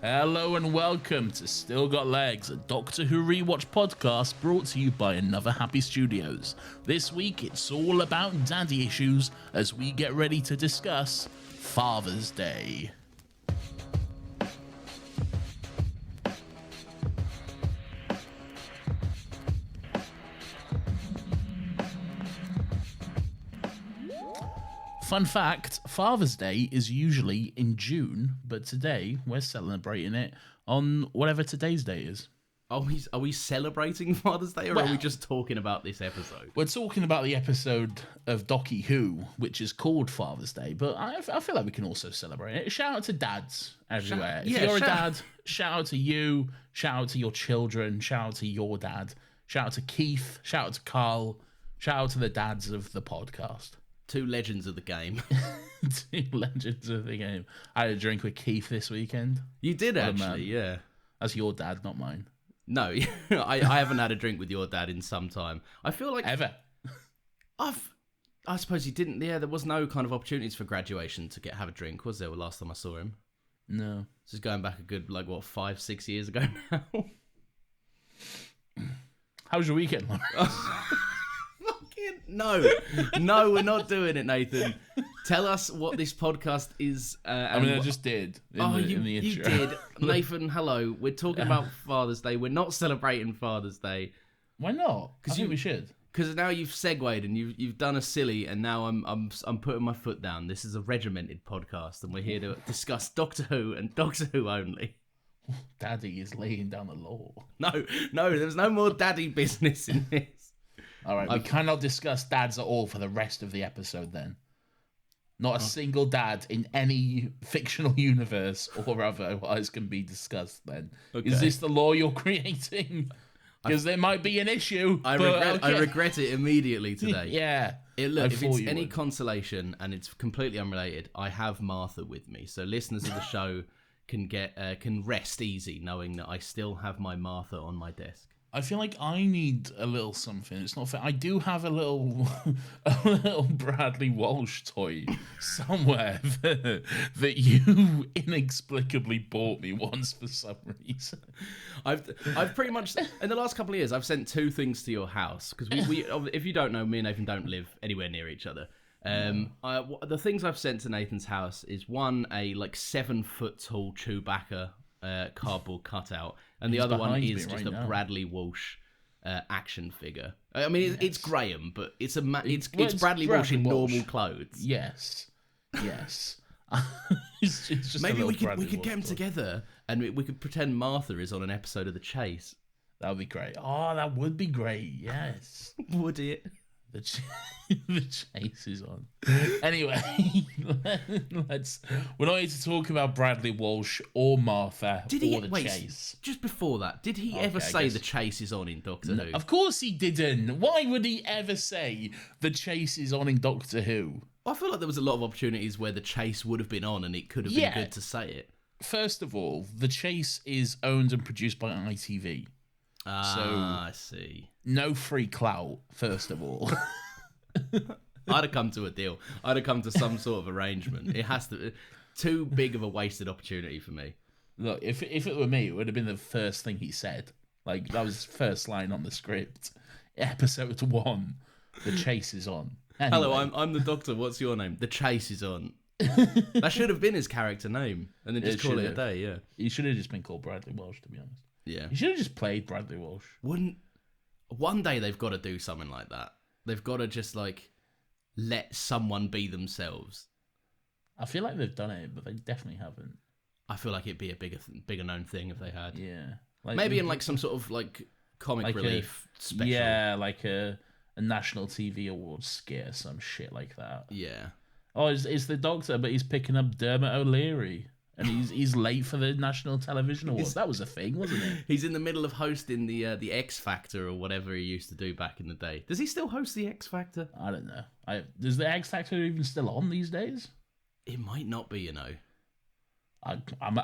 Hello and welcome to Still Got Legs, a Doctor Who Rewatch podcast brought to you by Another Happy Studios. This week it's all about daddy issues as we get ready to discuss Father's Day. Fun fact, Father's Day is usually in June, but today we're celebrating it on whatever today's day is. Are we celebrating Father's Day, or are we just talking about this episode? We're talking about the episode of Doctor Who, which is called Father's Day, but I feel like we can also celebrate it. Shout out to dads everywhere. If you're a dad, shout out to you, shout out to your children, shout out to your dad, shout out to Keith, shout out to Carl, shout out to the dads of the podcast. Two legends of the game. Two legends of the game. I had a drink with Keith this weekend. You did actually, yeah. That's your dad, not mine. No, I haven't had a drink with your dad in some time. I feel like ever. I suppose you didn't. Yeah, there was no kind of opportunities for graduation to have a drink, was there? Last time I saw him. No. This is going back a good 5-6 years ago now. How was your weekend, Lawrence? No, we're not doing it, Nathan. Tell us what this podcast is. I just did. In the intro. You did. Nathan, hello. We're talking about Father's Day. We're not celebrating Father's Day. Why not? I think we should. Because now you've segued and you've done a silly, and now I'm putting my foot down. This is a regimented podcast, and we're here to discuss Doctor Who and Doctor Who only. Daddy is laying down the law. No, there's no more daddy business in this. All right, we cannot discuss dads at all for the rest of the episode then. Not a single dad in any fictional universe or otherwise can be discussed then. Okay. Is this the law you're creating? Because there might be an issue. I regret it immediately today. Yeah. If it's any consolation, and it's completely unrelated, I have Martha with me. So listeners of the show can rest easy knowing that I still have my Martha on my desk. I feel like I need a little something. It's not fair. I do have a little Bradley Walsh toy somewhere that you inexplicably bought me once for some reason. I've pretty much in the last couple of years I've sent two things to your house because we if you don't know, me and Nathan don't live anywhere near each other. The things I've sent to Nathan's house is one, a 7 foot tall Chewbacca cardboard cutout, and the other one is just a Bradley Walsh action figure. I mean, it's Graham, but it's Bradley Walsh in normal clothes. Yes. It's just maybe we could get them together, and we could pretend Martha is on an episode of The Chase. That would be great. Oh, that would be great. Yes. Would it? The chase is on. Anyway, we're not here to talk about Bradley Walsh or Martha chase. Just before that, did he ever say the chase is on in Doctor Who? Of course he didn't. Why would he ever say the chase is on in Doctor Who? I feel like there was a lot of opportunities where the chase would have been on and it could have been good to say it. First of all, the chase is owned and produced by ITV. I see. No free clout, first of all. I'd have come to a deal. I'd have come to some sort of arrangement. It has to... Too big of a wasted opportunity for me. Look, if it were me, it would have been the first thing he said. That was first line on the script. Episode 1, the chase is on. Anyway. Hello, I'm the Doctor. What's your name? The chase is on. That should have been his character name. And then just call it a day, yeah. He should have just been called Bradley Walsh, to be honest. Yeah. He should have just played Bradley Walsh. One day they've got to do something like that. They've got to just let someone be themselves. I feel like they've done it, but they definitely haven't. I feel like it'd be a bigger known thing if they had. Yeah. Maybe in some sort of comic relief special. Yeah, like a national TV awards skit or some shit like that. Yeah. Oh, it's the Doctor, but he's picking up Dermot O'Leary. And he's late for the National Television Awards. That was a thing, wasn't it? He's in the middle of hosting the X Factor or whatever he used to do back in the day. Does he still host the X Factor? I don't know. Is the X Factor even still on these days? It might not be, I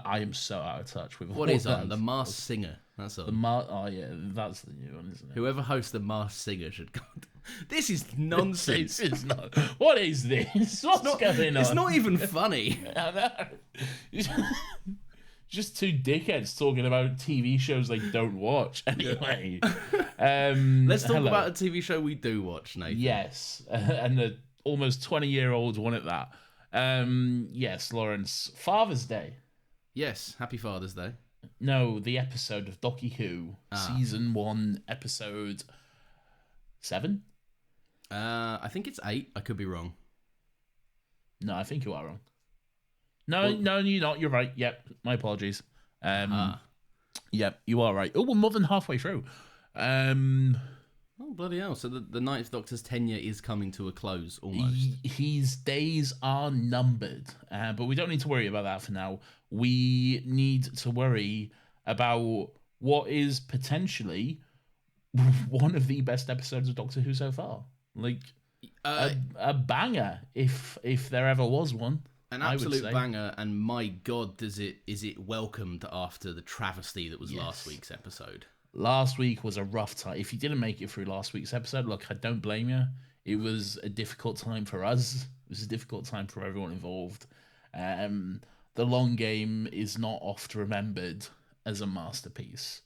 am so out of touch with what is on. The Masked Singer. That's on. Oh yeah, that's the new one, isn't it? Whoever hosts the Masked Singer should go. This is nonsense. This is not. What is this? What's going on? It's not even funny. I know. just two dickheads talking about TV shows they don't watch. Anyway, let's talk about a TV show we do watch, Nathan. Yes, and the almost 20-year-old one at that. Yes, Lawrence. Father's Day. Yes, happy Father's Day. No, the episode of Doctor Who, season 1, episode 7. I think it's 8. I could be wrong. No, I think you are wrong. No, you're not. You're right. Yep, my apologies. Yep, you are right. Oh, we're more than halfway through. Oh, bloody hell. So the Ninth Doctor's tenure is coming to a close, almost. His days are numbered, but we don't need to worry about that for now. We need to worry about what is potentially one of the best episodes of Doctor Who so far. Like, a banger, if there ever was one. An absolute banger, and my God, is it welcomed after the travesty that was last week's episode. Last week was a rough time. If you didn't make it through last week's episode, look, I don't blame you. It was a difficult time for us. It was a difficult time for everyone involved. The long game is not oft remembered as a masterpiece.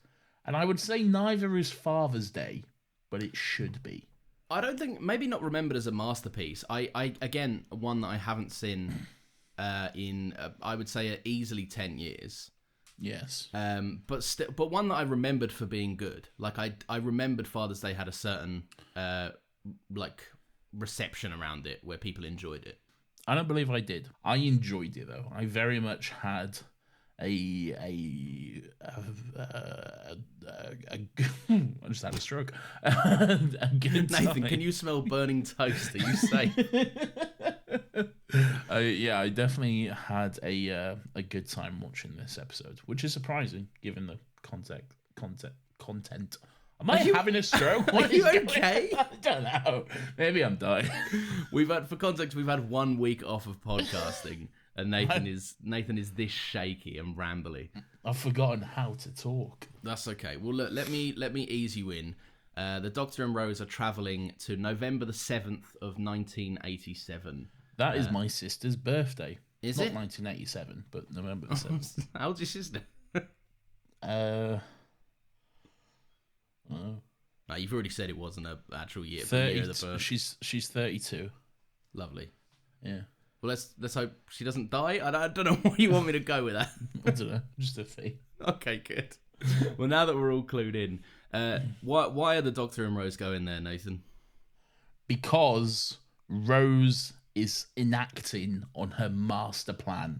And I would say neither is Father's Day, but it should be. I don't think, maybe not remembered as a masterpiece. I again, one that I haven't seen in, I would say, easily 10 years. Yes. But one that I remembered for being good. Like, I remembered Father's Day had a certain, like, reception around it where people enjoyed it. I don't believe I did. I enjoyed it, though. I very much had I just had a stroke. A good Nathan, time. can you smell burning toast? Are you safe? Yeah, I definitely had a good time watching this episode, which is surprising given the content. Am I having a stroke? Are you okay? I don't know. Maybe I'm dying. We've had 1 week off of podcasting, and Nathan is this shaky and rambly. I've forgotten how to talk. That's okay. Well, look, let me ease you in. The Doctor and Rose are travelling to November the 7th of 1987. That is my sister's birthday. Is Not it? 1987, but November the 7th. How old's your sister? No, you've already said it wasn't an actual year. 30, of the birth. She's 32. Lovely. Yeah. Well, let's hope she doesn't die. I don't know where you want me to go with that. I don't know. Just a fee. Okay, good. Well, now that we're all clued in, why are the Doctor and Rose going there, Nathan? Because Rose is enacting on her master plan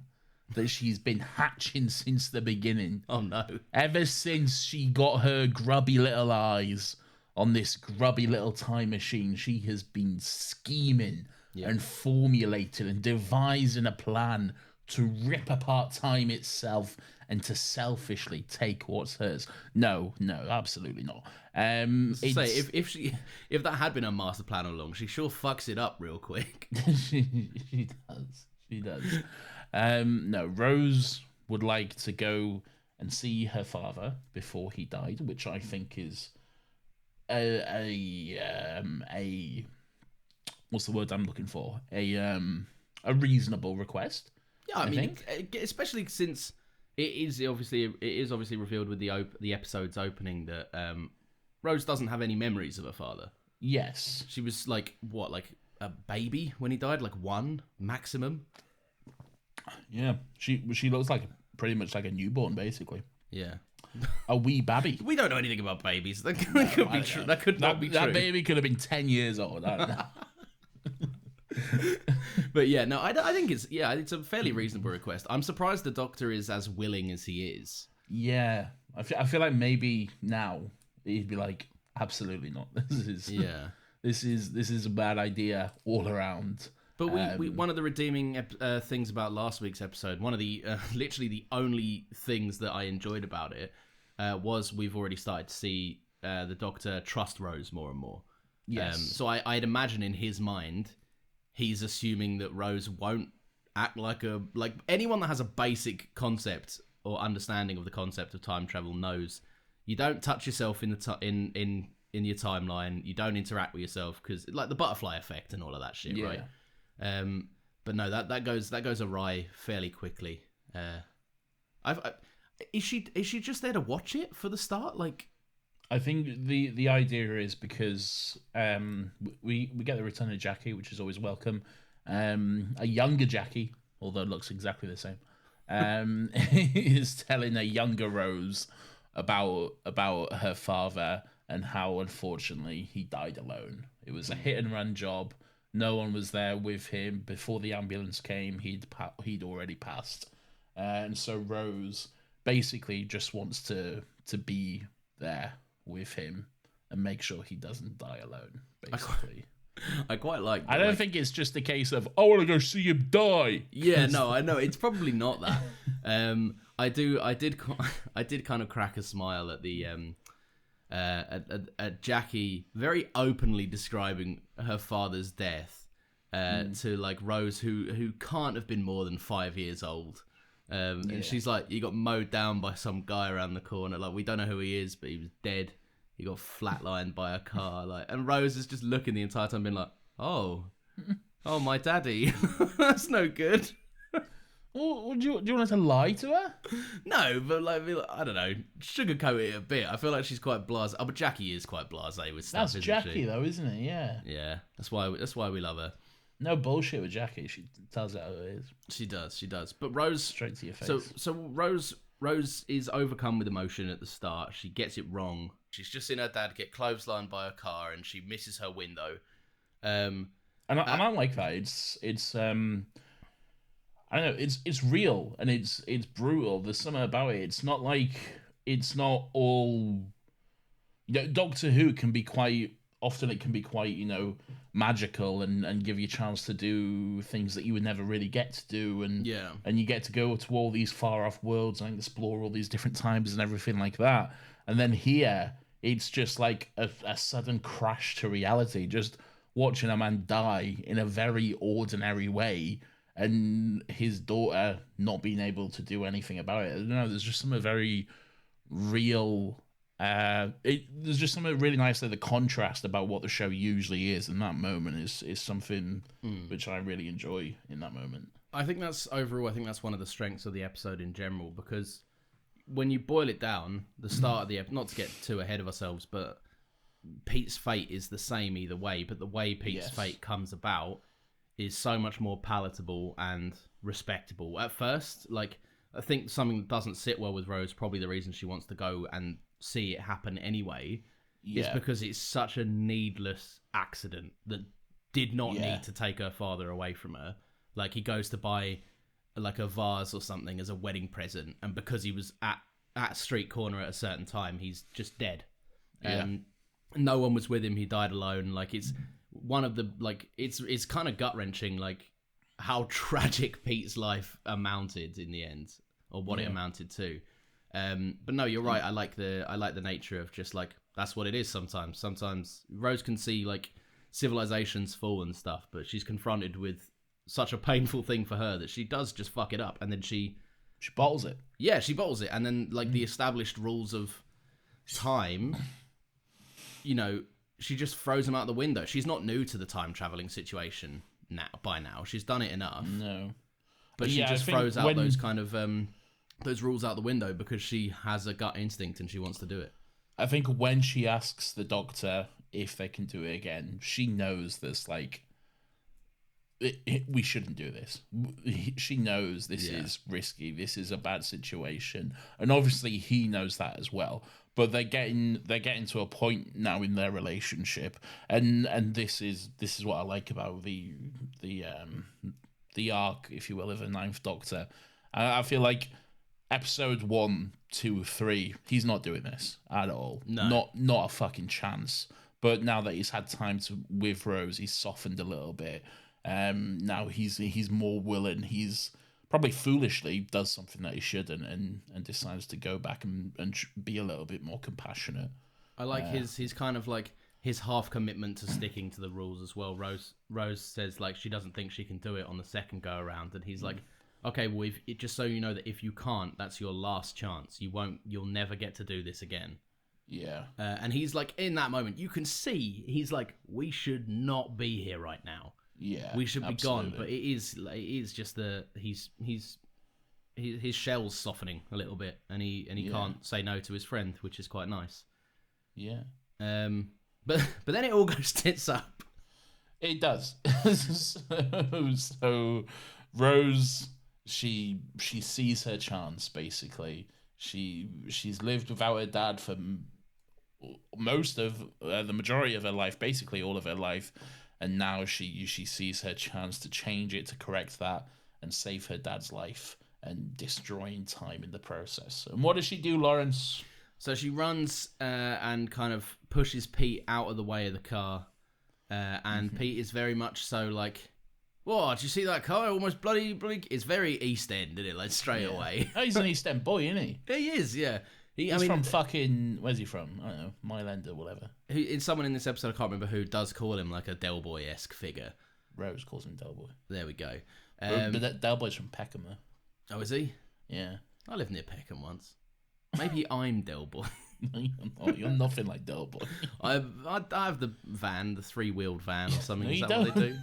that she's been hatching since the beginning. Oh, no. Ever since she got her grubby little eyes on this grubby little time machine, she has been scheming and formulating and devising a plan to rip apart time itself and to selfishly take what's hers. No, absolutely not. Say if that had been her master plan all along, she sure fucks it up real quick. She does. No, Rose would like to go and see her father before he died, which I think is a what's the word I'm looking for? A reasonable request. Yeah, I mean, especially since it is obviously revealed with the episode's opening that Rose doesn't have any memories of her father. Yes, she was like a baby when he died, like 1 maximum. Yeah, she looks like pretty much like a newborn, basically. Yeah, a wee baby. We don't know anything about babies. That could be true. That could not be true. That baby could have been 10 years old. I don't know. But yeah, no, I think it's a fairly reasonable request. I'm surprised the Doctor is as willing as he is. Yeah, I feel like maybe now he'd be like, absolutely not. This is a bad idea all around. But we one of the redeeming things about last week's episode, one of the literally the only things that I enjoyed about it was we've already started to see the Doctor trust Rose more and more. Yes. So I'd imagine in his mind, he's assuming that Rose won't act like anyone that has a basic concept or understanding of the concept of time travel knows you don't touch yourself in the in your timeline. You don't interact with yourself because like the butterfly effect and all of that shit, right? But no, that goes awry fairly quickly. Is she just there to watch it for the start? Like, I think the idea is because we get the return of Jackie, which is always welcome. A younger Jackie, although it looks exactly the same, is telling a younger Rose about her father and how unfortunately he died alone. It was a hit and run job. No one was there with him before the ambulance came. He'd already passed, and so Rose basically just wants to be there with him and make sure he doesn't die alone. Basically, I quite like. I don't think it's just a case of I want to go see him die. Yeah, no, I know it's probably not that. I did kind of crack a smile at the at Jackie very openly describing her father's death to like Rose, who can't have been more than 5 years old. And she's like, he got mowed down by some guy around the corner. Like, we don't know who he is, but he was dead. He got flatlined by a car. Like, and Rose is just looking the entire time, being like, "Oh, my daddy, that's no good." Well, do you want us to lie to her? No, but like, I don't know, sugarcoat it a bit. I feel like she's quite blasé. Oh, but Jackie is quite blasé with stuff. That's Jackie, though, isn't it? Yeah. Yeah, that's why we love her. No bullshit with Jackie. She tells it how it is. She does. But Rose, straight to your face. So Rose is overcome with emotion at the start. She gets it wrong. She's just seen her dad get clotheslined by a car, and she misses her window. And I like that. It's I don't know. It's real and it's brutal. There's something about it. It's not all. Doctor Who can be quite often. It can be quite magical and give you a chance to do things that you would never really get to do, and you get to go to all these far off worlds and explore all these different times and everything like that. And then here, it's just like a sudden crash to reality. Just watching a man die in a very ordinary way, and his daughter not being able to do anything about it. I don't know, there's just something very real. There's just something really nice there. The contrast about what the show usually is in that moment is something which I really enjoy in that moment. I think that's one of the strengths of the episode in general, because when you boil it down, the start of the episode, not to get too ahead of ourselves, but Pete's fate is the same either way, but the way Pete's fate comes about is so much more palatable and respectable. At first, like, I think something that doesn't sit well with Rose, probably the reason she wants to go and see it happen anyway, is because it's such a needless accident that did not need to take her father away from her. Like, he goes to buy like a vase or something as a wedding present, and because he was at street corner at a certain time, he's just dead. No one was with him. He died alone. Like, it's one of the, like, it's kind of gut-wrenching, like, how tragic Pete's life amounted in the end, or what it amounted to. But no, you're right. I like the nature of just, like, that's what it is sometimes. Sometimes Rose can see, like, civilizations fall and stuff, but she's confronted with such a painful thing for her that she does just fuck it up, and then she bottles it. Yeah, she bottles it, and then, like, the established rules of time, she just throws them out the window. She's not new to the time traveling situation by now. She's done it enough. No. But she just throws out those kind of those rules out the window because she has a gut instinct and she wants to do it. I think when she asks the doctor if they can do it again, she knows this, like, we shouldn't do this. She knows this is risky. This is a bad situation, and obviously he knows that as well. But they're getting to a point now in their relationship, and this is what I like about the arc, if you will, of the Ninth Doctor. I feel like episode 1, 2, 3, he's not doing this at all. No, not a fucking chance. But now that he's had time with Rose, he's softened a little bit. Now he's more willing. He's probably foolishly does something that he shouldn't, and decides to go back and be a little bit more compassionate. I like his kind of, like, his half commitment to sticking to the rules as well. Rose says, like, she doesn't think she can do it on the second go around, and he's like, okay, well, just so you know that if you can't, that's your last chance. You'll never get to do this again. Yeah. And he's like, in that moment, you can see he's like, we should not be here right now. Yeah, we should be gone. But it is just he's his shell's softening a little bit, and he can't say no to his friend, which is quite nice. Yeah. But then it all goes tits up. It does. so Rose, she sees her chance. Basically, she's lived without her dad for most of the majority of her life, basically all of her life, and now she sees her chance to change it, to correct that, and save her dad's life, and destroying time in the process. And what does she do, Lawrence? So she runs and kind of pushes Pete out of the way of the car, and Pete is very much so like, "What? Did you see that car? Almost bloody." It's very East End, isn't it? Like straight away. Oh, he's an East End boy, isn't he? He is, yeah. He's from fucking... Where's he from? I don't know. Mile End or whatever. It's someone in this episode, I can't remember who, does call him like a Del Boy-esque figure. Rose calls him Del Boy. There we go. But that Del Boy's from Peckham, though. Oh, is he? Yeah. I lived near Peckham once. Maybe I'm Del Boy. No, you're nothing like Del Boy. I have the van, the 3-wheeled van or something. No, is that don't. what they do?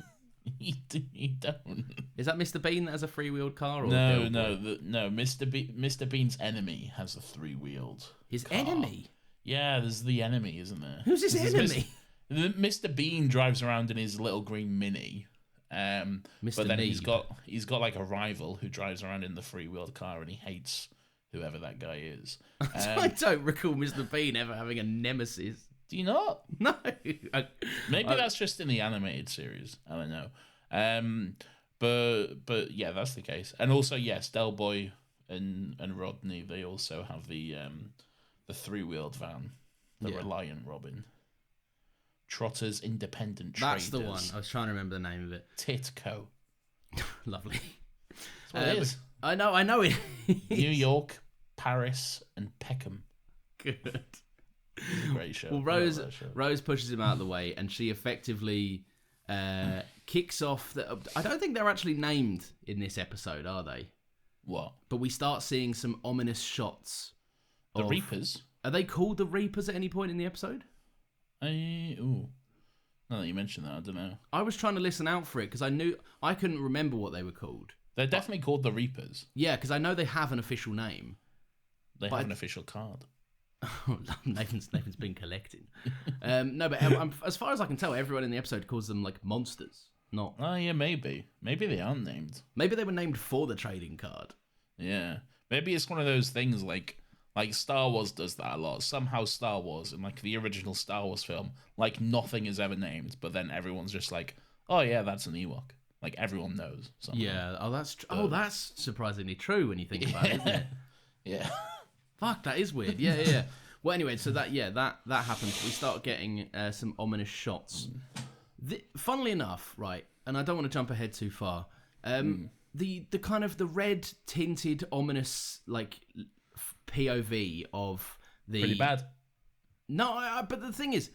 You don't. Is that Mr. Bean that has a 3-wheeled car? Or No. Mr. Bean's enemy has a 3-wheeled His car. Enemy? Yeah, there's the enemy, isn't there? Who's his enemy? Mr. Bean drives around in his little green Mini. But then he's got like a rival who drives around in the 3-wheeled car, and he hates whoever that guy is. I don't recall Mr. Bean ever having a nemesis. Do you not? No. Maybe that's just in the animated series. I don't know. But yeah, that's the case. And also, yes, Del Boy and Rodney, they also have the 3-wheeled van, the Reliant Robin. Trotter's Independent Traders. That's the one. I was trying to remember the name of it. Titco. Lovely. That's what it is. I know it. New York, Paris, and Peckham. Good. It's a great show. Well, Rose pushes him out of the way, and she effectively kicks off. I don't think they're actually named in this episode, are they? What? But we start seeing some ominous shots. The Reapers? Are they called the Reapers at any point in the episode? Now that you mention that, I don't know. I was trying to listen out for it because I couldn't remember what they were called. They're definitely called the Reapers. Yeah, because I know they have an official name. They have an official card. Oh, Nathan's been collecting. No, but as far as I can tell, everyone in the episode calls them like monsters. Not. Oh yeah, maybe they aren't named. Maybe they were named for the trading card. Yeah, maybe it's one of those things like Star Wars does that a lot. Somehow Star Wars, in like the original Star Wars film, like nothing is ever named, but then everyone's just like, oh yeah, that's an Ewok. Like everyone knows. Somehow. Yeah. That's surprisingly true when you think about it, isn't it? Yeah. Fuck, that is weird. Yeah. Well, anyway, so that happens. We start getting some ominous shots. Funnily enough, right, and I don't want to jump ahead too far. The kind of the red tinted ominous like POV of the pretty bad. No, but the thing is,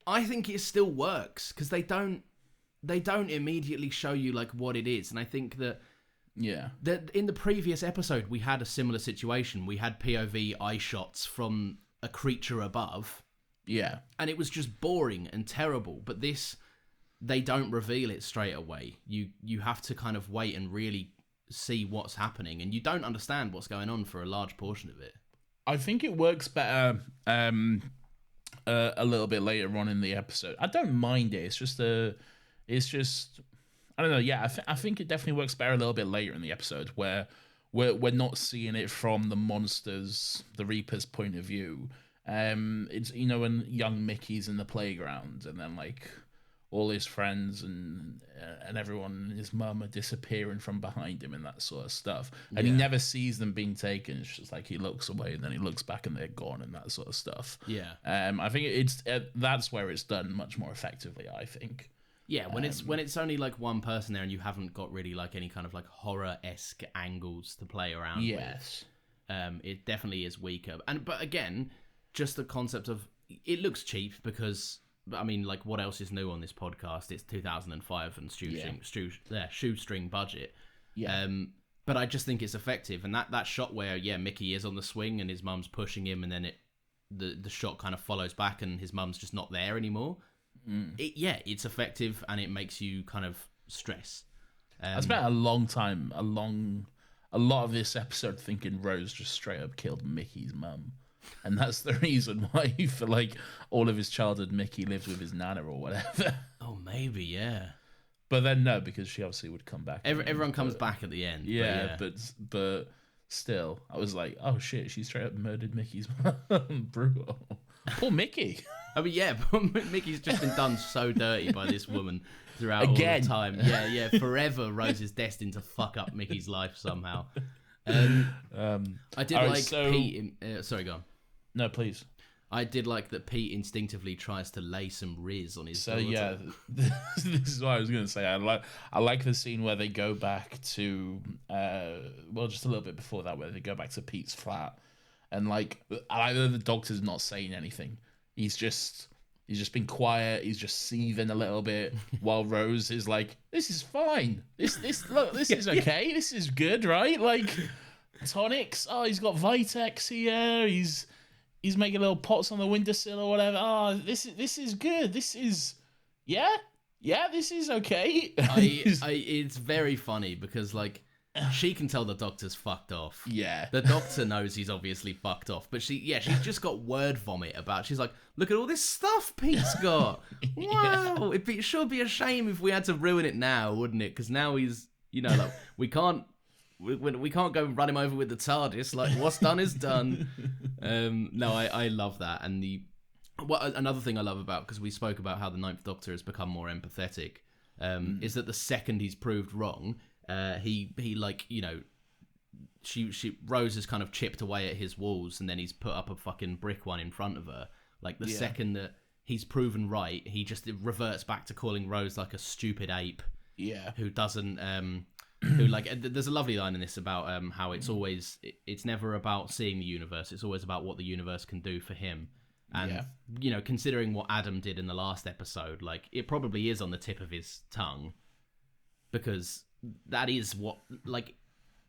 I think it still works because they don't immediately show you like what it is, and I think that. Yeah. That in the previous episode, we had a similar situation. We had POV eye shots from a creature above. Yeah. And it was just boring and terrible. But this, they don't reveal it straight away. You have to kind of wait and really see what's happening. And you don't understand what's going on for a large portion of it. I think it works better a little bit later on in the episode. I don't mind it. It's just... I don't know. Yeah, I think it definitely works better a little bit later in the episode where we're not seeing it from the monsters, the Reapers' point of view. It's when young Mickey's in the playground and then like all his friends and everyone and his mum are disappearing from behind him and that sort of stuff. And he never sees them being taken. It's just like he looks away and then he looks back and they're gone and that sort of stuff. Yeah. I think that's where it's done much more effectively, I think. Yeah, when it's only like one person there and you haven't got really like any kind of like horror-esque angles to play around with, it definitely is weaker. But again, just the concept of it looks cheap because I mean, like what else is new on this podcast? It's 2005 and shoestring budget. Yeah. But I just think it's effective, and that shot where Mickey is on the swing and his mum's pushing him, and then the shot kind of follows back and his mum's just not there anymore. It's effective and it makes you kind of stress. I spent a long a lot of this episode thinking Rose just straight up killed Mickey's mum. And that's the reason why, for like all of his childhood, Mickey lived with his nana or whatever. Oh, maybe, yeah. But then no, because she obviously would come back. Everyone comes back at the end. Yeah, but still, I was like, oh shit, she straight up murdered Mickey's mum. Brutal. Poor Mickey. I mean, yeah, Mickey's just been done so dirty by this woman throughout all the time. Yeah, forever Rose is destined to fuck up Mickey's life somehow. I did Pete. Sorry, go on. No, please. I did like that Pete instinctively tries to lay some Riz on his daughter. Yeah, this is what I was going to say. I like the scene where they go back to, just a little bit before that, where they go back to Pete's flat. And like, I know the doctor's not saying anything. He's just been quiet. He's just seething a little bit, while Rose is like, "This is fine. This is okay. This is good, right? Like, tonics. Oh, he's got Vitex here. He's making little pots on the windowsill or whatever. Oh, this is good. This is this is okay." It's very funny because like, she can tell the doctor's fucked off. Yeah. The doctor knows he's obviously fucked off. But she's just got word vomit about. She's like, look at all this stuff Pete's got. Wow. It should be a shame if we had to ruin it now, wouldn't it? Because now he's, like, we can't go run him over with the TARDIS. Like, what's done is done. No, I love that. And another thing I love about, because we spoke about how the Ninth Doctor has become more empathetic, is that the second he's proved wrong, Rose has kind of chipped away at his walls, and then he's put up a fucking brick one in front of her. Like, the second that he's proven right, he just reverts back to calling Rose like a stupid ape. Yeah. Who doesn't, who like, there's a lovely line in this about how it's always, it's never about seeing the universe, it's always about what the universe can do for him. And, considering what Adam did in the last episode, like, it probably is on the tip of his tongue, because that is what, like,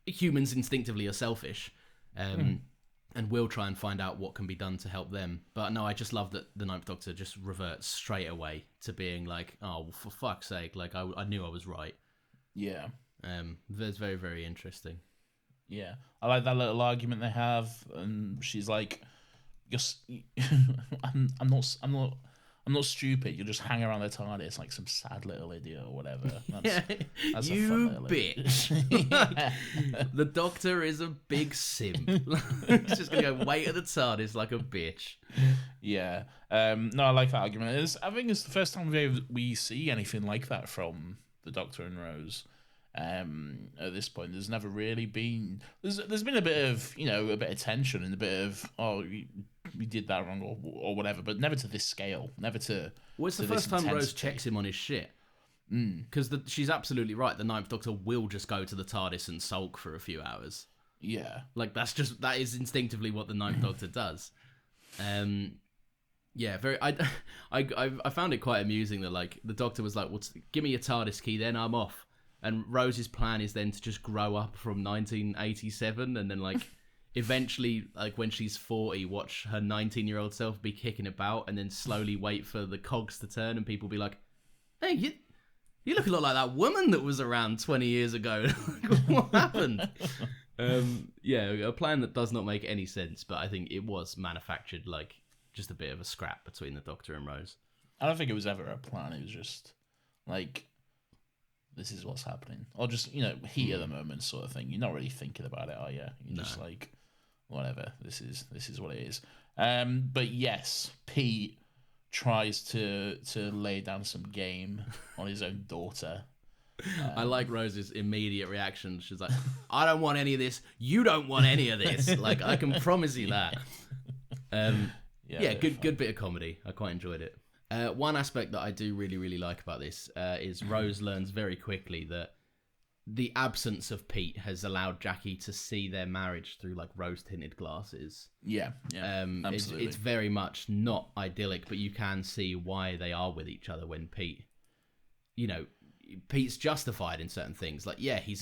humans instinctively are selfish, and will try and find out what can be done to help them. But no, I just love that the Ninth Doctor just reverts straight away to being like, oh, well, for fuck's sake, like, I knew I was right. Yeah. That's very, very interesting. Yeah. I like that little argument they have, and she's like, I'm not stupid. You just hang around the TARDIS like some sad little idiot or whatever. That's you bitch. The Doctor is a big simp. He's just gonna go wait at the TARDIS like a bitch. Yeah. No, I like that argument. I think it's the first time we see anything like that from the Doctor and Rose. At this point, there's never really been. There's been a bit of a bit of tension and a bit of we did that wrong or whatever, but never to this scale. Never to. Well, it's the first time Rose checks him on his shit. Because she's absolutely right. The Ninth Doctor will just go to the TARDIS and sulk for a few hours. Yeah, like that is instinctively what the Ninth Doctor does. Yeah, very. I found it quite amusing that like the Doctor was like, "Well, give me your TARDIS key, then I'm off." And Rose's plan is then to just grow up from 1987 and then, like, eventually, like, when she's 40, watch her 19-year-old self be kicking about and then slowly wait for the cogs to turn and people be like, hey, you look a lot like that woman that was around 20 years ago. What happened? Yeah, a plan that does not make any sense, but I think it was manufactured like just a bit of a scrap between the Doctor and Rose. I don't think it was ever a plan. It was just, like, this is what's happening, or just heat of the moment sort of thing. You're not really thinking about it, are you? You're just like, whatever. This is what it is. But yes, Pete tries to lay down some game on his own daughter. I like Rose's immediate reaction. She's like, "I don't want any of this. You don't want any of this. Like, I can promise you that." Good bit of comedy. I quite enjoyed it. One aspect that I do really, really like about this is Rose learns very quickly that the absence of Pete has allowed Jackie to see their marriage through like rose-tinted glasses. Yeah, absolutely. It's very much not idyllic, but you can see why they are with each other when Pete, Pete's justified in certain things. Like, yeah, he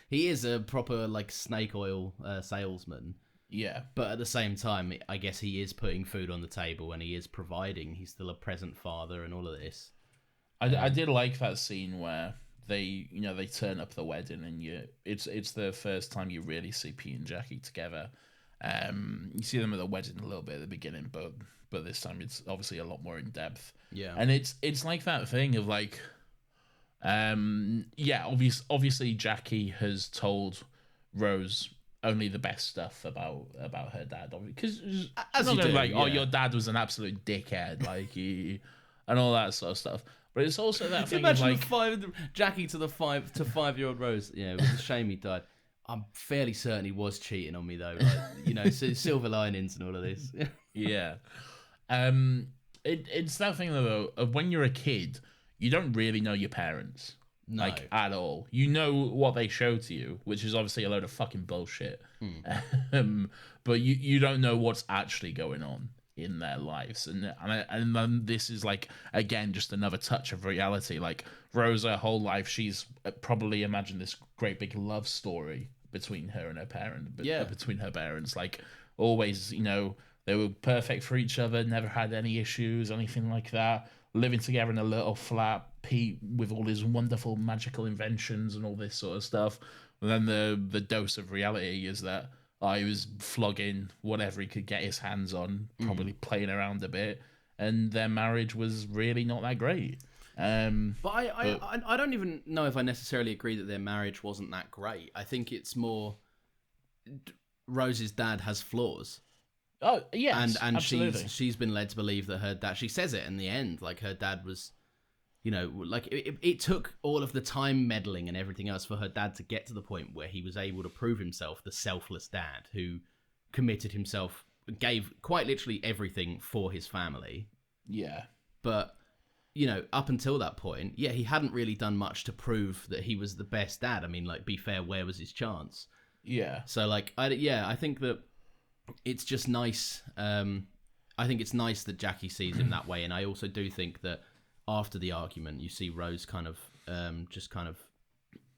is a proper like snake oil salesman. Yeah. But at the same time, I guess he is putting food on the table and he is providing. He's still a present father and all of this. I did like that scene where they turn up the wedding, and it's the first time you really see Pete and Jackie together. You see them at the wedding a little bit at the beginning, but this time it's obviously a lot more in depth. Yeah, and it's like that thing of like, obviously Jackie has told Rose only the best stuff about her dad, because as you do, like, oh, your dad was an absolute dickhead, like he, and all that sort of stuff. But it's also that thing of like Jackie to 5-year-old Rose. Yeah, it was a shame he died. I'm fairly certain he was cheating on me though. Like, silver linings and all of this. Yeah. It's that thing though of when you're a kid, you don't really know your parents. No. Like, at all. You know what they show to you, which is obviously a load of fucking bullshit. But you don't know what's actually going on in their lives. And then this is, like, again, just another touch of reality. Like, Rose, her whole life, she's probably imagined this great big love story between her and her between her parents. Like, always, they were perfect for each other, never had any issues, anything like that. Living together in a little flat, Pete with all his wonderful magical inventions and all this sort of stuff. And then the dose of reality is that he was flogging whatever he could get his hands on, probably playing around a bit, and their marriage was really not that great. But I don't even know if I necessarily agree that their marriage wasn't that great. I think it's more Rose's dad has flaws. Oh, yes, and absolutely. she's been led to believe that her dad, she says it in the end, like her dad was, like it took all of the time meddling and everything else for her dad to get to the point where he was able to prove himself the selfless dad who committed himself, gave quite literally everything for his family. Yeah. But, up until that point, he hadn't really done much to prove that he was the best dad. I mean, like, be fair, where was his chance? Yeah. So, like, I think that it's just nice. I think it's nice that Jackie sees him that way, and I also do think that after the argument, you see Rose kind of just kind of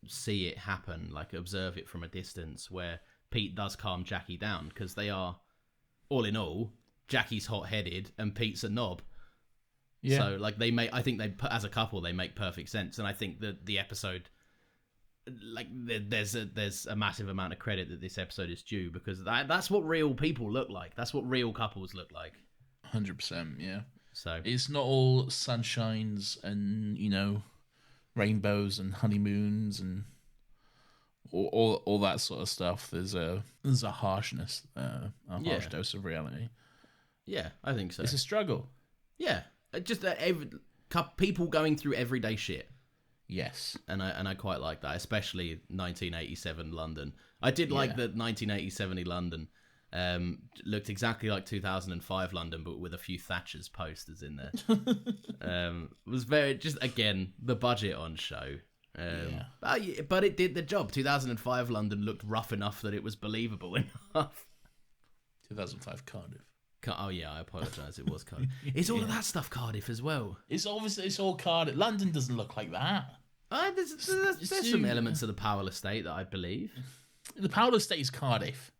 see it happen, like observe it from a distance, where Pete does calm Jackie down, because they are, all in all, Jackie's hot-headed and Pete's a knob. Yeah. So, like, I think as a couple, they make perfect sense, and I think that the episode, like, there's a massive amount of credit that this episode is due, because that's what real people look like. That's what real couples look like. 100%, yeah. So it's not all sunshines and rainbows and honeymoons and all that sort of stuff. There's a harshness, harsh dose of reality. Yeah, I think so. It's a struggle. Yeah, just people going through everyday shit. Yes, and I quite like that, especially 1987 London. I did like that 1987 London looked exactly like 2005 London, but with a few Thatcher's posters in there. Was very, just again, the budget on show. But it did the job. 2005 London looked rough enough that it was believable enough. 2005 Cardiff. Oh yeah, I apologise. It was Cardiff. It's all of that stuff Cardiff as well. It's all Cardiff. London doesn't look like that. There's some elements of the Powell estate that I believe. The Powell estate is Cardiff.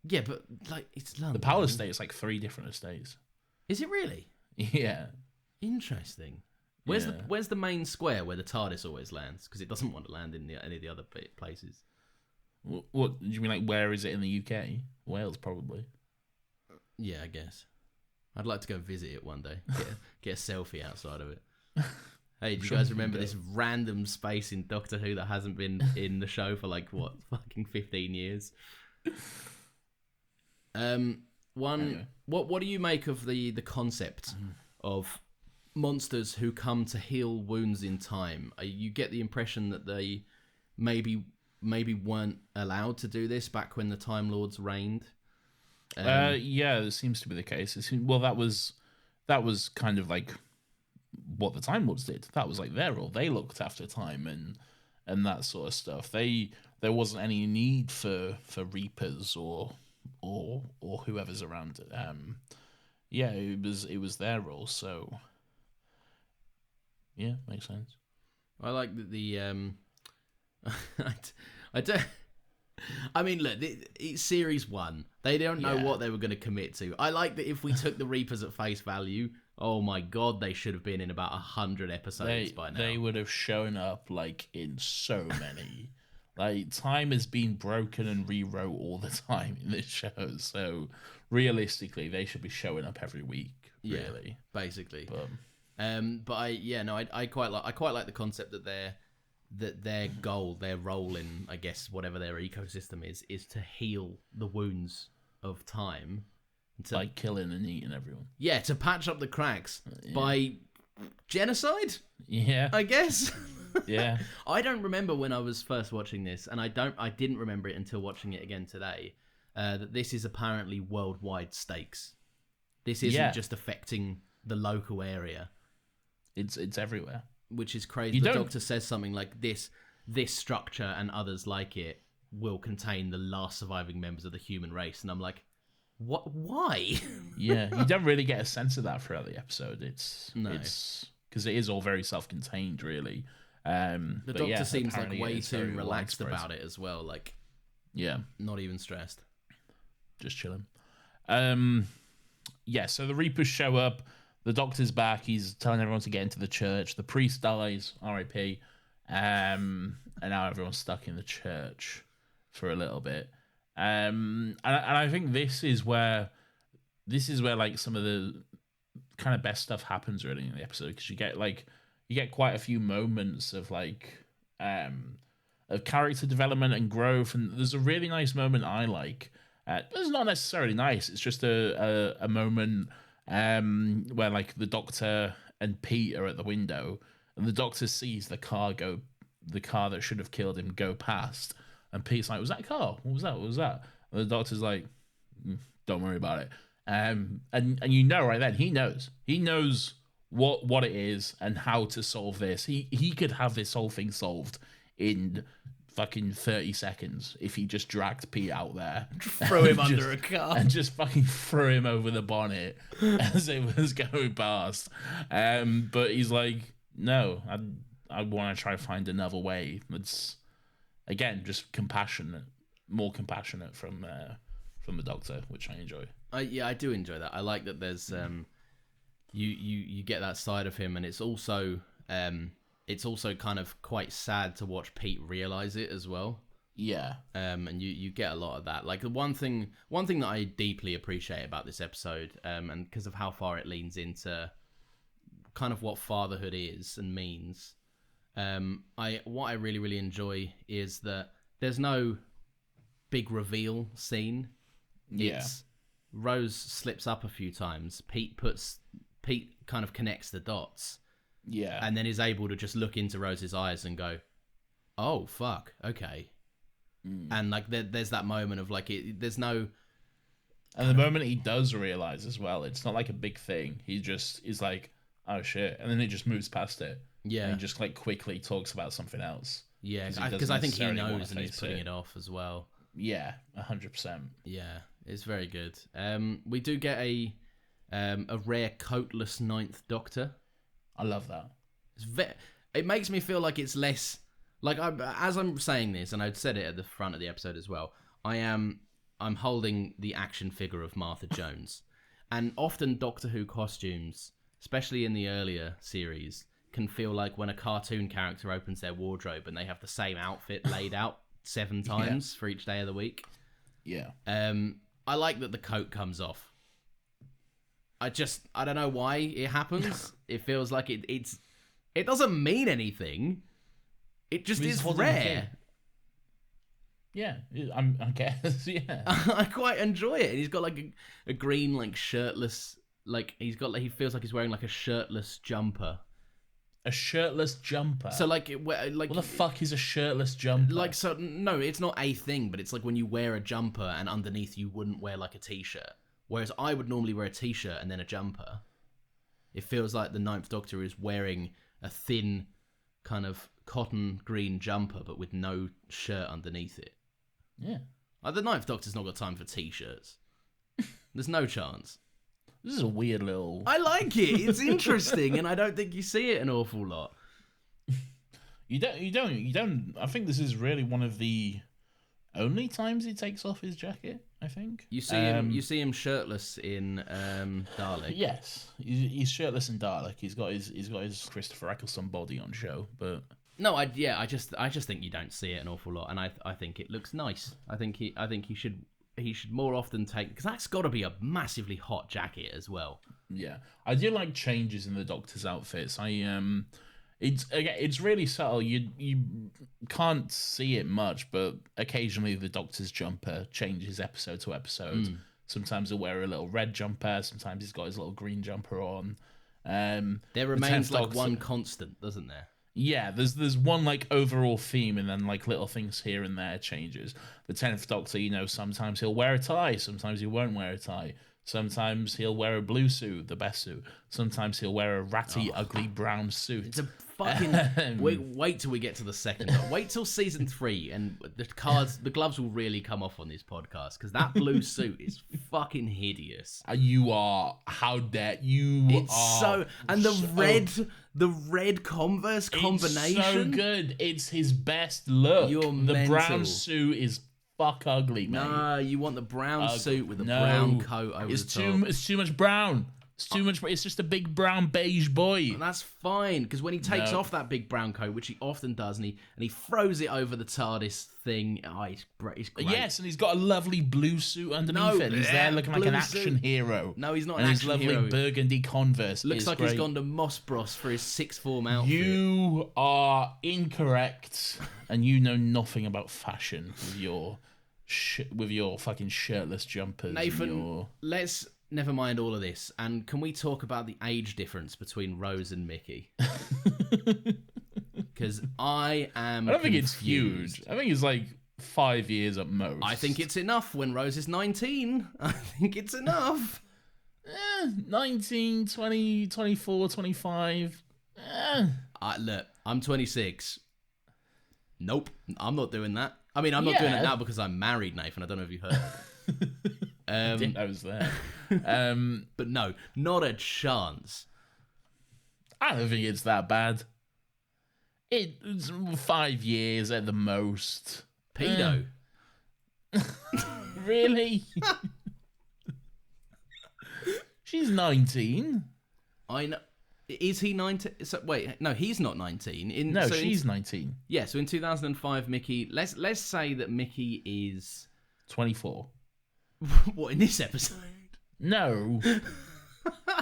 Yeah, but like it's London. The Powell estate is like 3 different estates. Is it really? Yeah. Interesting. Where's the main square where the TARDIS always lands? Because it doesn't want to land in any of the other places. What do you mean? Like, where is it in the UK? Wales, probably. Yeah, I guess. I'd like to go visit it one day. Get a selfie outside of it. Hey, do you guys remember this random space in Doctor Who that hasn't been in the show for like fucking 15 years? Anyway. What do you make of the concept of monsters who come to heal wounds in time? You get the impression that they maybe weren't allowed to do this back when the Time Lords reigned. Yeah, it seems to be the case. That was kind of like what the Time Lords did. That was like their role. They looked after time and that sort of stuff. There wasn't any need for Reapers or whoever's around it. It was their role. So yeah, makes sense. I like the I don't. I mean, look, it's series 1. They don't know what they were going to commit to. I like that if we took the Reapers at face value, Oh my god, they should have been in about 100 episodes by now. They would have shown up like in so many. Like, time has been broken and rewrote all the time in this show. So realistically, they should be showing up every week. Really, yeah, basically. But I quite like the concept that their goal, their role in, I guess, whatever their ecosystem is to heal the wounds of time. By killing and eating everyone. Yeah, to patch up the cracks by genocide. Yeah, I guess. Yeah. I don't remember when I was first watching this, and I didn't remember it until watching it again today. That this is apparently worldwide stakes. This isn't just affecting the local area. It's everywhere, which is crazy. The Doctor says something like this structure and others like it will contain the last surviving members of the human race, and I'm like, what? Why? Yeah, you don't really get a sense of that throughout the episode. It's because it is all very self-contained, really. The Doctor seems like way too relaxed about it as well. Like, not even stressed, just chilling. So the Reapers show up. The Doctor's back. He's telling everyone to get into the church. The priest dies, R.I.P. And now everyone's stuck in the church for a little bit. And I think this is where like some of the kind of best stuff happens really in the episode, because you get quite a few moments of like of character development and growth, and there's a really nice moment I like. It's not necessarily nice. It's just a moment where like the Doctor and Pete are at the window, and the Doctor sees the car that should have killed him go past. And Pete's like, was that a car? What was that? What was that? And the Doctor's like, don't worry about it. And you know right then, he knows what it is and how to solve this. He could have this whole thing solved in fucking 30 seconds if he just dragged Pete out there. Throw him under a car. And just fucking throw him over the bonnet as it was going past. But he's like, no, I want to try to find another way. It's... Again, just more compassionate from the Doctor, which I enjoy. I do enjoy that. I like that there's you get that side of him, and it's also kind of quite sad to watch Pete realize it as well. Yeah. And you get a lot of that. Like the one thing that I deeply appreciate about this episode, and because of how far it leans into kind of what fatherhood is and means. What I really, really enjoy is that there's no big reveal scene. It's Rose slips up a few times. Pete kind of connects the dots. Yeah. And then is able to just look into Rose's eyes and go, oh, fuck, okay. And like there's that moment of like, there's no... And the moment he does realize as well, it's not like a big thing. He just is like, oh shit. And then he just moves past it. Yeah, and just like quickly talks about something else. Yeah, because I think he knows and he's putting it off as well. Yeah, 100%. Yeah, it's very good. We do get a rare coatless Ninth Doctor. I love that. It makes me feel like it's less like as I'm saying this, and I'd said it at the front of the episode as well. I'm holding the action figure of Martha Jones, and often Doctor Who costumes, especially in the earlier series, can feel like when a cartoon character opens their wardrobe and they have the same outfit laid out 7 times for each day of the week. Yeah. I like that the coat comes off. I don't know why it happens. It feels like it doesn't mean anything. It just is rare. Yeah, I guess, yeah. I quite enjoy it. And he's got like a green, like shirtless, like he feels like he's wearing like a shirtless jumper. A shirtless jumper. So like what the fuck is a shirtless jumper? Like, so no, it's not a thing, but it's like when you wear a jumper and underneath you wouldn't wear like a t-shirt. Whereas I would normally wear a t-shirt and then a jumper. It feels like the Ninth Doctor is wearing a thin kind of cotton green jumper, but with no shirt underneath it. Yeah. Like, the Ninth Doctor's not got time for t-shirts. There's no chance. This is a weird little... I like it. It's interesting, and I don't think you see it an awful lot. You don't. I think this is really one of the only times he takes off his jacket, I think. You see him shirtless in Dalek. Yes, he's shirtless in Dalek. He's got his Christopher Eccleston body on show, but no, I just think you don't see it an awful lot, and I think it looks nice. I think he should more often take, because that's got to be a massively hot jacket as well. Yeah, I do like changes in the Doctor's outfits. It's really subtle. You can't see it much, but occasionally the Doctor's jumper changes episode to episode. Sometimes he'll wear a little red jumper. Sometimes he's got his little green jumper on. There remains like one constant, doesn't there? Yeah, there's one like overall theme, and then like little things here and there changes. The 10th Doctor, sometimes he'll wear a tie, sometimes he won't wear a tie. Sometimes he'll wear a blue suit, the best suit. Sometimes he'll wear a ratty, ugly brown suit. It's a fucking wait till we get to the second. Wait till season 3, and the gloves will really come off on this podcast, because that blue suit is fucking hideous. You are, how dare you? It's so, and the red Converse combination. It's so good. It's his best look. You're the mental. Brown suit is fuck ugly, mate. No, you want the brown suit with the brown coat over the top. It's too much brown. It's too much. It's just a big brown beige boy. And that's fine, because when he takes off that big brown coat, which he often does, and he throws it over the TARDIS thing, it's great. Yes, and he's got a lovely blue suit underneath it. He's there looking like an action hero. No, he's not an action hero. And his lovely burgundy Converse. Looks like he's gone to Moss Bros for his sixth form outfit. You are incorrect, and you know nothing about fashion with your fucking shirtless jumpers. Nathan, let's never mind all of this, and can we talk about the age difference between Rose and Mickey? Because I don't think it's huge. I think it's like 5 years at most. I think it's enough when Rose is 19. I think it's enough. 19, 20, 24, 25. Look, I'm 26. Nope, I'm not doing that. I mean, I'm not doing it now because I'm married, Nathan. I don't know if you heard. I think I was there. But no, not a chance. I don't think it's that bad. It's 5 years at the most. Pedo. Really? She's 19. I know. Is he 19? So, wait, no, he's not 19. She's 19. Yeah, so in 2005, Mickey... Let's say that Mickey is... 24. What, in this episode? No.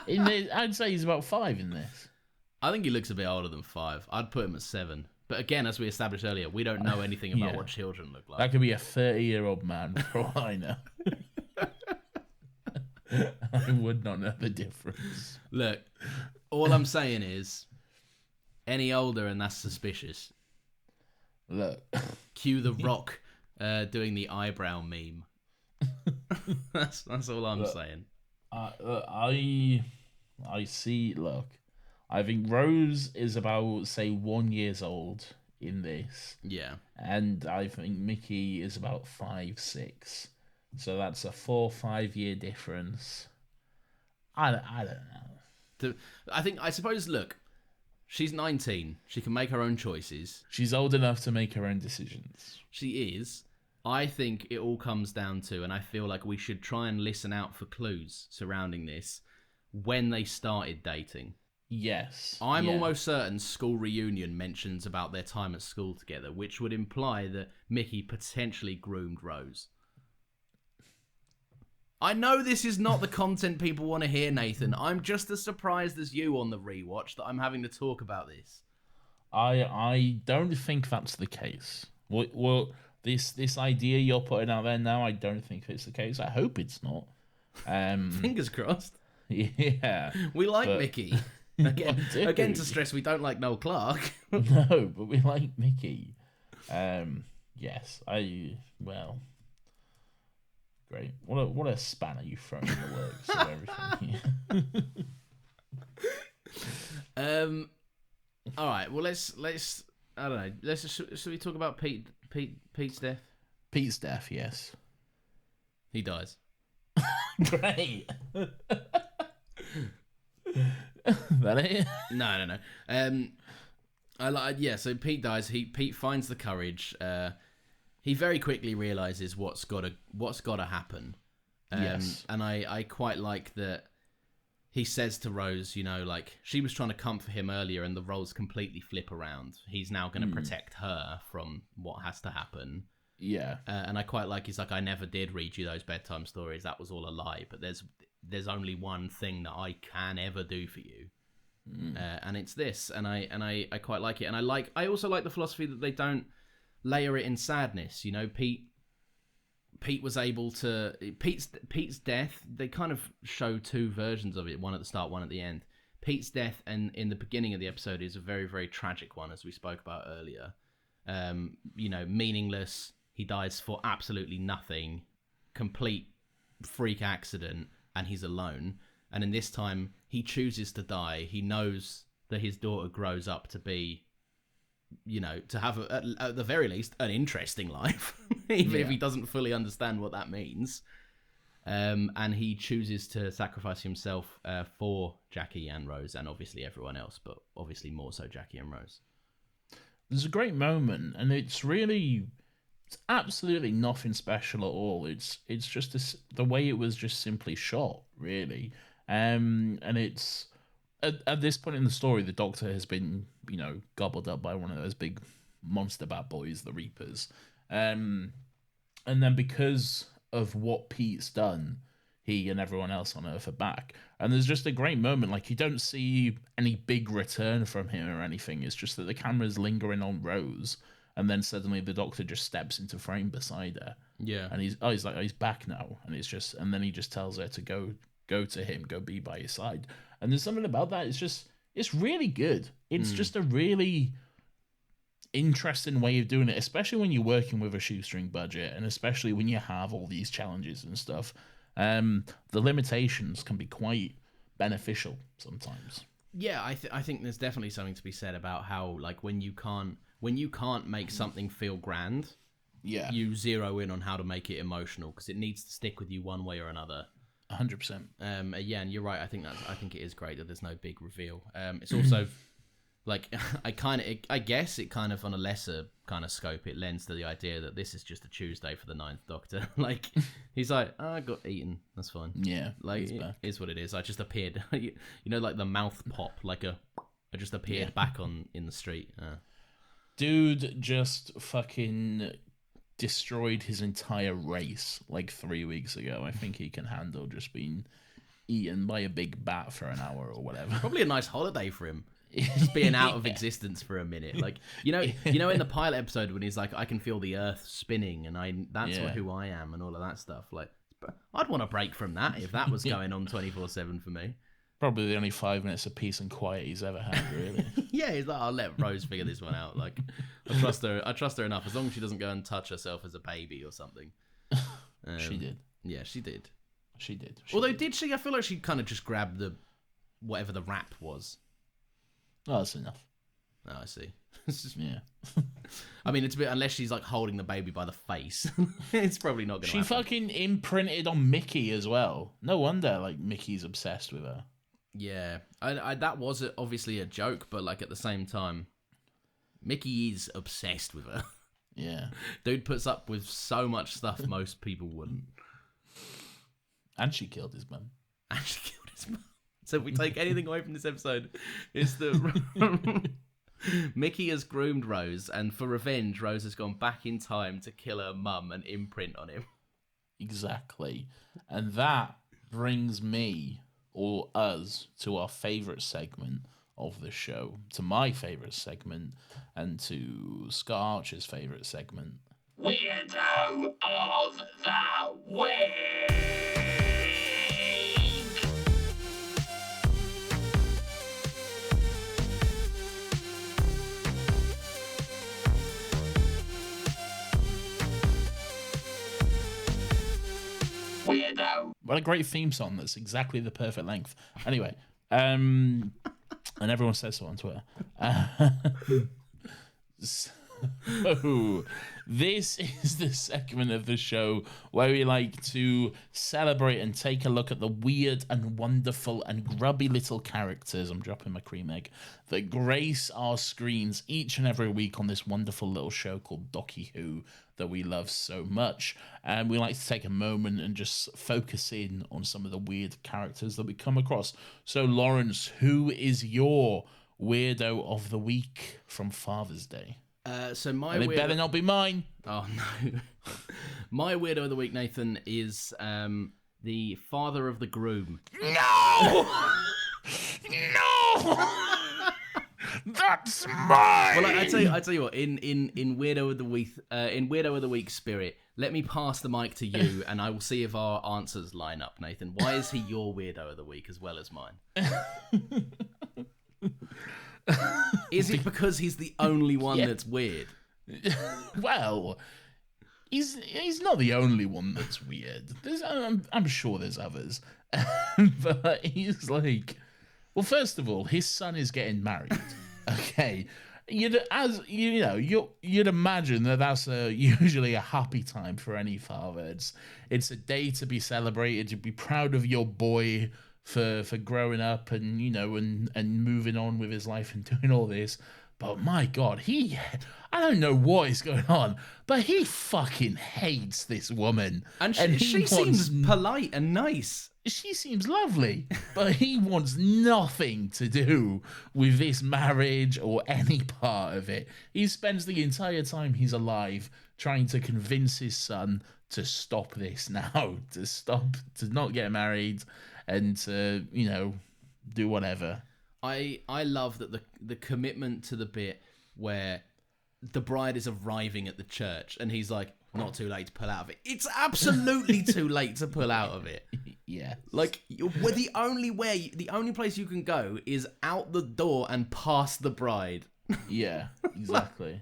I'd say he's about 5 in this. I think he looks a bit older than 5. I'd put him at 7. But again, as we established earlier, we don't know anything about what children look like. That could be a 30-year-old man, for all I know. I would not know the difference. Look, all I'm saying is, any older and that's suspicious. Look. Cue The Rock doing the eyebrow meme. That's all I'm saying. I see. Look, I think Rose is about, say, 1 year old in this. Yeah. And I think Mickey is about 5, 6. So that's a 4-5 year difference. I don't know. I suppose, look, she's 19. She can make her own choices. She's old enough to make her own decisions. She is. I think it all comes down to, and I feel like we should try and listen out for clues surrounding this, when they started dating. Yes. I'm almost certain School Reunion mentions about their time at school together, which would imply that Mickey potentially groomed Rose. I know this is not the content people want to hear, Nathan. I'm just as surprised as you on the rewatch that I'm having to talk about this. I don't think that's the case. Well, this idea you're putting out there now, I don't think it's the case. I hope it's not. Fingers crossed. Yeah. We like Mickey. Again, to stress, we don't like Noel Clarke. No, but we like Mickey. Yes, great. What a spanner you thrown in the works of everything. All right. Well, let's. I don't know. Should we talk about Pete's death? Pete's death, yes. He dies. Great. That it? No. So Pete dies. Pete finds the courage. he very quickly realizes what's got to happen. Yes. And I quite like that he says to Rose, you know, like, she was trying to comfort him earlier and the roles completely flip around. He's now going to protect her from what has to happen. Yeah. And I quite like, he's like, I never did read you those bedtime stories. That was all a lie. But there's only one thing that I can ever do for you. And it's this. And I quite like it. And I also like the philosophy that they don't layer it in sadness. You know, Pete was able to... Pete's death, they kind of show two versions of it, one at the start, one at the end. Pete's death and in the beginning of the episode is a very, very tragic one, as we spoke about earlier. You know, meaningless. He dies for absolutely nothing. Complete freak accident, and he's alone. And in this time, he chooses to die. He knows that his daughter grows up to be... you know, to have, at the very least, an interesting life, even if he doesn't fully understand what that means. And he chooses to sacrifice himself for Jackie and Rose, and obviously everyone else, but obviously more so Jackie and Rose. There's a great moment, and it's absolutely nothing special at all. It's just the way it was just simply shot, really. And it's... At this point in the story, the Doctor has been, you know, gobbled up by one of those big monster bad boys, the Reapers. And then because of what Pete's done, he and everyone else on Earth are back. And there's just a great moment. Like, you don't see any big return from him or anything. It's just that the camera's lingering on Rose, and then suddenly the Doctor just steps into frame beside her. Yeah. And he's back now. And then he just tells her to go to him, go be by his side. And there's something about that. It's really good. It's just a really interesting way of doing it, especially when you're working with a shoestring budget, and especially when you have all these challenges and stuff. The limitations can be quite beneficial sometimes. Yeah, I think there's definitely something to be said about how, like, when you can't make something feel grand, you zero in on how to make it emotional, because it needs to stick with you one way or another. 100%. Yeah, and you're right. I think it is great that there's no big reveal. It's also like I guess it kind of, on a lesser kind of scope, it lends to the idea that this is just a Tuesday for the Ninth Doctor. Like, he's like, I got eaten. That's fine. Yeah, like, it is what it is. I just appeared. You know, like the mouth pop, I just appeared back in the street. Dude just fucking destroyed his entire race like 3 weeks ago. I think he can handle just being eaten by a big bat for an hour or whatever. Probably a nice holiday for him. Just being out of existence for a minute. Like, you know in the pilot episode when he's like, I can feel the earth spinning and that's who I am and all of that stuff. Like, I'd want a break from that if that was going on 24/7 for me. Probably the only 5 minutes of peace and quiet he's ever had, really. Yeah, he's like, I'll let Rose figure this one out. Like, I trust her enough, as long as she doesn't go and touch herself as a baby or something. She did. Yeah, she did. Although, did she? I feel like she kind of just grabbed whatever the wrap was. Oh, that's enough. Oh, I see. Yeah. I mean, it's a bit, unless she's like holding the baby by the face, it's probably not going to happen. She fucking imprinted on Mickey as well. No wonder, like, Mickey's obsessed with her. Yeah, I that was obviously a joke, but like at the same time, Mickey is obsessed with her. Yeah. Dude puts up with so much stuff most people wouldn't. And she killed his mum. So if we take anything away from this episode, it's that Mickey has groomed Rose, and for revenge, Rose has gone back in time to kill her mum and imprint on him. Exactly. And that brings me, or us, to our favourite segment of the show, to my favourite segment, and to Scott Archer's favourite segment. Weirdo of the Week! Weirdo. What a great theme song. That's exactly the perfect length. Anyway, and everyone says so on Twitter. Oh, this is the segment of the show where we like to celebrate and take a look at the weird and wonderful and grubby little characters, I'm dropping my cream egg, that grace our screens each and every week on this wonderful little show called Doctor Who that we love so much. And we like to take a moment and just focus in on some of the weird characters that we come across. So, Lawrence, who is your weirdo of the week from Father's Day? So my and it better not be mine. Oh no. My weirdo of the week, Nathan, is the father of the groom. No! No! That's mine. Well, I tell you what. In weirdo of the week, spirit, let me pass the mic to you, and I will see if our answers line up. Nathan, why is he your weirdo of the week as well as mine? Is it because he's the only one that's weird? Well, he's not the only one that's weird. I'm sure there's others, but he's like, well, first of all, his son is getting married. Okay, you'd imagine that's usually a happy time for any father. It's a day to be celebrated. You'd be proud of your boy for growing up and and moving on with his life and doing all this. But my God, I don't know what is going on, but he fucking hates this woman. And she seems polite and nice. She seems lovely, but he wants nothing to do with this marriage or any part of it. He spends the entire time he's alive trying to convince his son to stop this now, to not get married and to, do whatever. I love that the commitment to the bit where the bride is arriving at the church and he's like, not too late to pull out of it. It's absolutely too late to pull out of it. Yeah. Like, the only place you can go is out the door and past the bride. Yeah, exactly.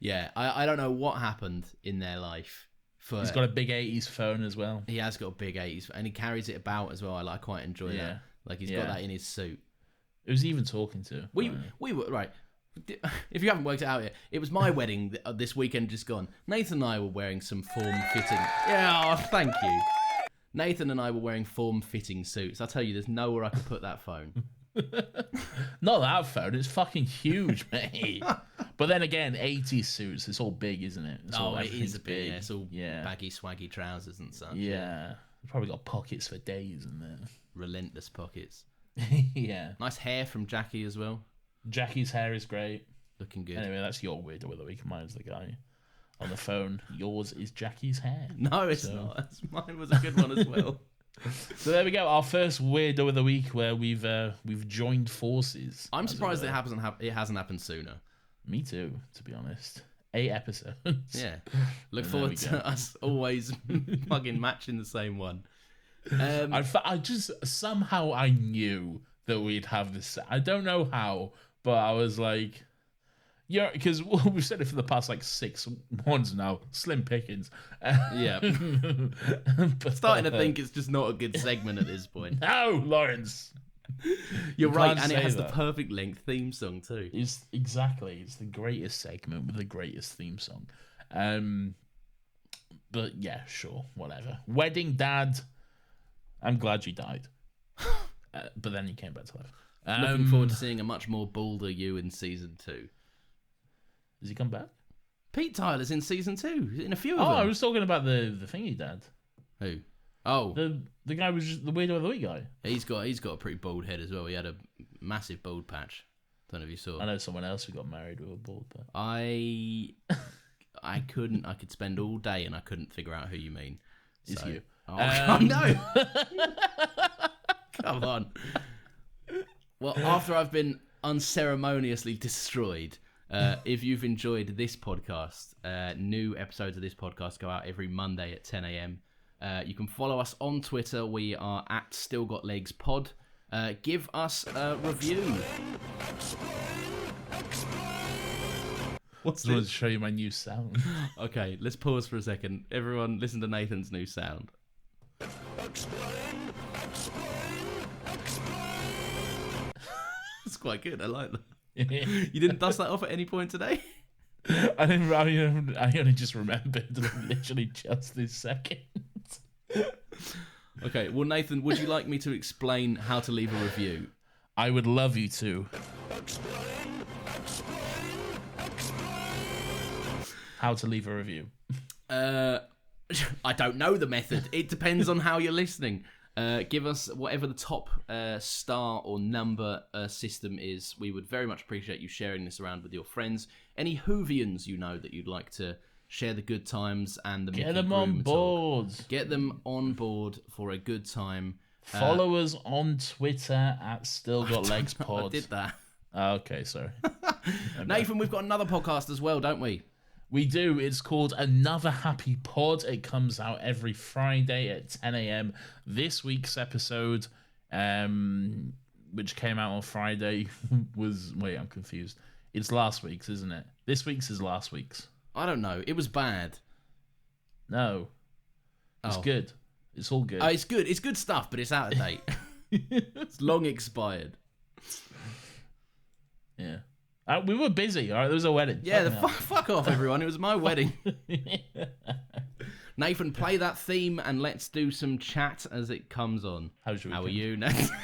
Yeah, I don't know what happened in their life. He's got a big 80s phone as well. He has got a big 80s, and he carries it about as well. I quite enjoy that. Like, he's got that in his suit. It was even talking to. We were right. If you haven't worked it out yet, it was my wedding this weekend just gone. Nathan and I were wearing some form-fitting. Yeah, thank you. Nathan and I were wearing form-fitting suits. I tell you, there's nowhere I could put that phone. Not that phone. It's fucking huge, mate. But then again, 80s suits. It's all big, isn't it? It is a big. Yeah, it's all baggy, swaggy trousers and such. Yeah. Probably got pockets for days in there. Relentless pockets. Yeah. Nice hair from Jackie as well. Jackie's hair is great. Looking good. Anyway, that's your weirdo of the week. Mine's the guy on the phone. Yours is Jackie's hair. No, it's not. Mine was a good one as well. So there we go. Our first weirdo of the week, where we've joined forces. I'm surprised it hasn't happened sooner. Me too, to be honest. 8 episodes. Yeah. Look forward to us always fucking matching the same one. I just somehow I knew that we'd have this. I don't know how, but I was like, yeah, because we've said it for the past 6 months now. Slim pickings. Yeah. But starting to think it's just not a good segment at this point. No, Lawrence. You're right, and it has the perfect length theme song too. It's the greatest segment with the greatest theme song. But yeah, sure, whatever. Wedding dad. I'm glad you died. But then you came back to life. Looking forward to seeing a much more bolder you in season 2. Does he come back? Pete Tyler's in season 2, in a few of them. Oh, I was talking about the thingy dad. Who? Oh, the guy was just the weirdo of the week guy. He's got a pretty bald head as well. He had a massive bald patch. Don't know if you saw. I know someone else who got married with a bald patch. I could spend all day and I couldn't figure out who you mean. It's you. Oh no! Come on. Well, after I've been unceremoniously destroyed, if you've enjoyed this podcast, new episodes of this podcast go out every Monday at 10 a.m. You can follow us on Twitter. We are at StillGotLegsPod. Give us a review. I just wanted to show you my new sound. Okay, let's pause for a second. Everyone, listen to Nathan's new sound. It's quite good. I like that. You didn't dust that off at any point today? I only just remembered literally just this second. Okay, well, Nathan, would you like me to explain how to leave a review? I would love you to. How to leave a review. I don't know the method. It depends on how you're listening. Give us whatever the top star or number system is. We would very much appreciate you sharing this around with your friends. Any Whovians you know that you'd like to share the good times and the Get Mickey them Groom on board. talk. Get them on board for a good time. Follow us on Twitter at StillGotLegsPod. I did that. Okay, sorry. Nathan, we've got another podcast as well, don't we? We do. It's called Another Happy Pod. It comes out every Friday at 10 a.m. This week's episode, which came out on Friday, was... Wait, I'm confused. It's last week's, isn't it? This week's is last week's. I don't know. It was bad. No. It's good. It's all good. It's good. It's good stuff, but it's out of date. It's long expired. Yeah. We were busy, all right? There was a wedding. Yeah, fuck off, everyone. It was my wedding. Nathan, play that theme and let's do some chat as it comes on. How are you, Nathan?